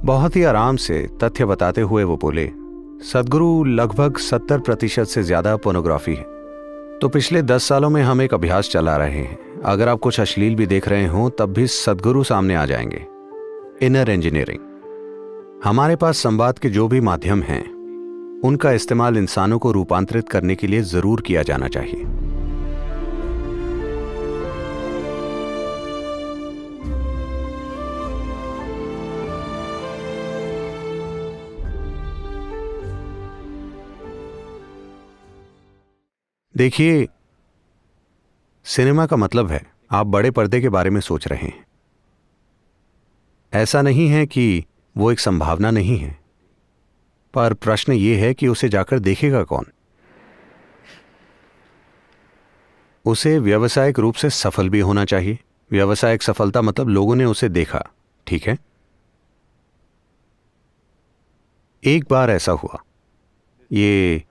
बहुत ही आराम से तथ्य बताते हुए वो बोले, सदगुरु लगभग 70% से ज्यादा पोर्नोग्राफी है। तो पिछले 10 सालों में हम एक अभ्यास चला रहे हैं। अगर आप कुछ अश्लील भी देख रहे हो तब भी सदगुरु सामने आ जाएंगे। Inner engineering. हमारे पास संवाद के जो भी माध्यम हैं उनका इस्तेमाल इंसानों को रूपांतरित करने के लिए जरूर किया जाना चाहिए। देखिए, सिनेमा का मतलब है आप बड़े पर्दे के बारे में सोच रहे हैं। ऐसा नहीं है कि वो एक संभावना नहीं है, पर प्रश्न ये है कि उसे जाकर देखेगा कौन। उसे व्यावसायिक रूप से सफल भी होना चाहिए। व्यावसायिक सफलता मतलब लोगों ने उसे देखा, ठीक है। एक बार ऐसा हुआ, ये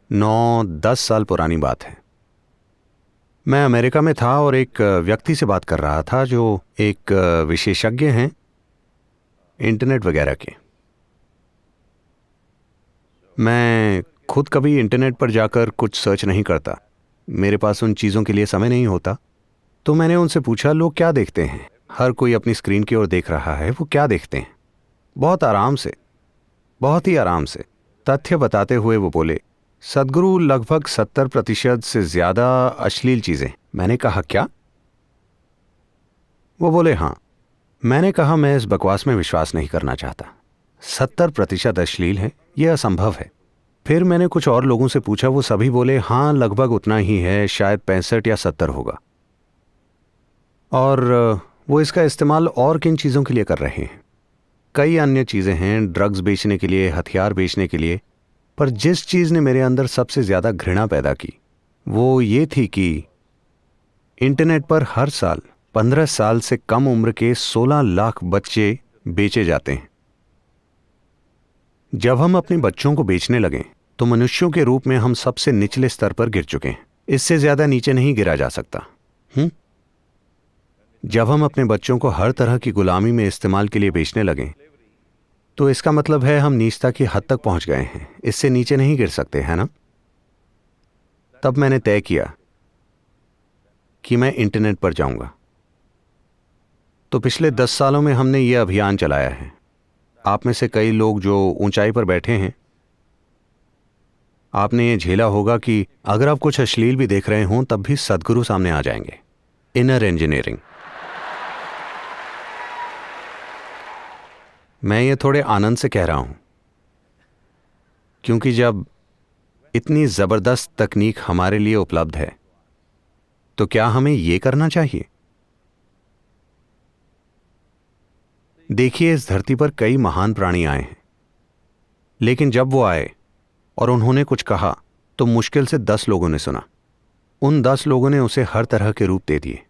9-10 साल पुरानी बात है। मैं अमेरिका में था और एक व्यक्ति से बात कर रहा था जो एक विशेषज्ञ हैं इंटरनेट वगैरह के। मैं खुद कभी इंटरनेट पर जाकर कुछ सर्च नहीं करता, मेरे पास उन चीज़ों के लिए समय नहीं होता। तो मैंने उनसे पूछा, लोग क्या देखते हैं? हर कोई अपनी स्क्रीन की ओर देख रहा है, वो क्या देखते हैं? बहुत आराम से, बहुत ही आराम से तथ्य बताते हुए वो बोले, सदगुरु लगभग 70% से ज्यादा अश्लील चीजें। मैंने कहा क्या? वो बोले हाँ। मैंने कहा मैं इस बकवास में विश्वास नहीं करना चाहता। 70% अश्लील है, यह असंभव है। फिर मैंने कुछ और लोगों से पूछा, वो सभी बोले हाँ लगभग उतना ही है, शायद 65 या 70 होगा। और वो इसका इस्तेमाल और किन चीज़ों के लिए कर रहे हैं? कई अन्य चीज़ें हैं, ड्रग्स बेचने के लिए, हथियार बेचने के लिए। पर जिस चीज़ ने मेरे अंदर सबसे ज़्यादा घृणा पैदा की वो ये थी कि इंटरनेट पर हर साल 15 साल से कम उम्र के 16 लाख बच्चे बेचे जाते हैं। जब हम अपने बच्चों को बेचने लगे तो मनुष्यों के रूप में हम सबसे निचले स्तर पर गिर चुके हैं। इससे ज़्यादा नीचे नहीं गिरा जा सकता। जब हम अपने बच्चों को हर तरह की गुलामी में इस्तेमाल के लिए बेचने लगे तो इसका मतलब है हम नीचता की हद तक पहुंच गए हैं, इससे नीचे नहीं गिर सकते, है ना? तब मैंने तय किया कि मैं इंटरनेट पर जाऊंगा। तो पिछले 10 सालों में हमने यह अभियान चलाया है। आप में से कई लोग जो ऊंचाई पर बैठे हैं, आपने ये झेला होगा कि अगर आप कुछ अश्लील भी देख रहे हों तब भी सदगुरु सामने आ जाएंगे। Inner engineering. मैं ये थोड़े आनंद से कह रहा हूं क्योंकि जब इतनी जबरदस्त तकनीक हमारे लिए उपलब्ध है तो क्या हमें ये करना चाहिए? देखिए, इस धरती पर कई महान प्राणी आए हैं, लेकिन जब वो आए और उन्होंने कुछ कहा तो मुश्किल से 10 लोगों ने सुना। उन 10 लोगों ने उसे हर तरह के रूप दे दिए।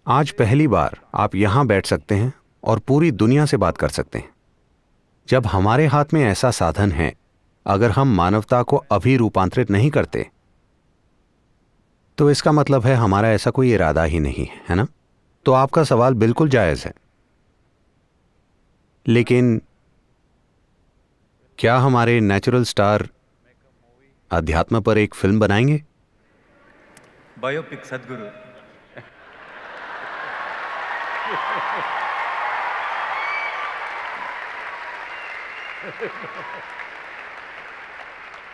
आज पहली बार आप यहां बैठ सकते हैं और पूरी दुनिया से बात कर सकते हैं। जब हमारे हाथ में ऐसा साधन है, अगर हम मानवता को अभी रूपांतरित नहीं करते तो इसका मतलब है हमारा ऐसा कोई इरादा ही नहीं है ना? तो आपका सवाल बिल्कुल जायज है, लेकिन क्या हमारे नेचुरल स्टार अध्यात्म पर एक फिल्म बनाएंगे? बायोपिक सदगुरु।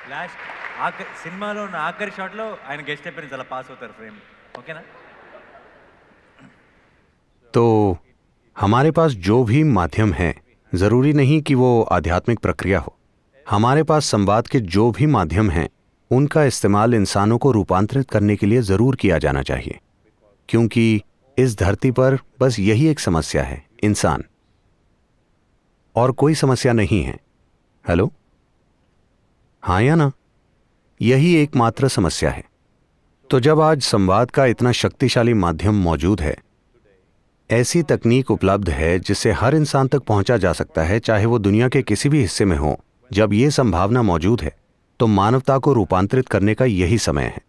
లాస్ట్ సినిమాలో ఉన్న ఆఖరి షాట్లో ఆయన గెస్ట్ అపియరెన్స్ అలా పాస్ అవుతారు ఫ్రేమ్, ఓకేనా? तो हमारे पास जो भी माध्यम है, जरूरी नहीं कि वो आध्यात्मिक प्रक्रिया हो। हमारे पास संवाद के जो भी माध्यम हैं उनका इस्तेमाल इंसानों को रूपांतरित करने के लिए जरूर किया जाना चाहिए, क्योंकि इस धरती पर बस यही एक समस्या है, इंसान, और कोई समस्या नहीं है। हेलो, हाँ या ना? यही एकमात्र समस्या है। तो जब आज संवाद का इतना शक्तिशाली माध्यम मौजूद है, ऐसी तकनीक उपलब्ध है जिससे हर इंसान तक पहुंचा जा सकता है, चाहे वो दुनिया के किसी भी हिस्से में हो, जब ये संभावना मौजूद है तो मानवता को रूपांतरित करने का यही समय है।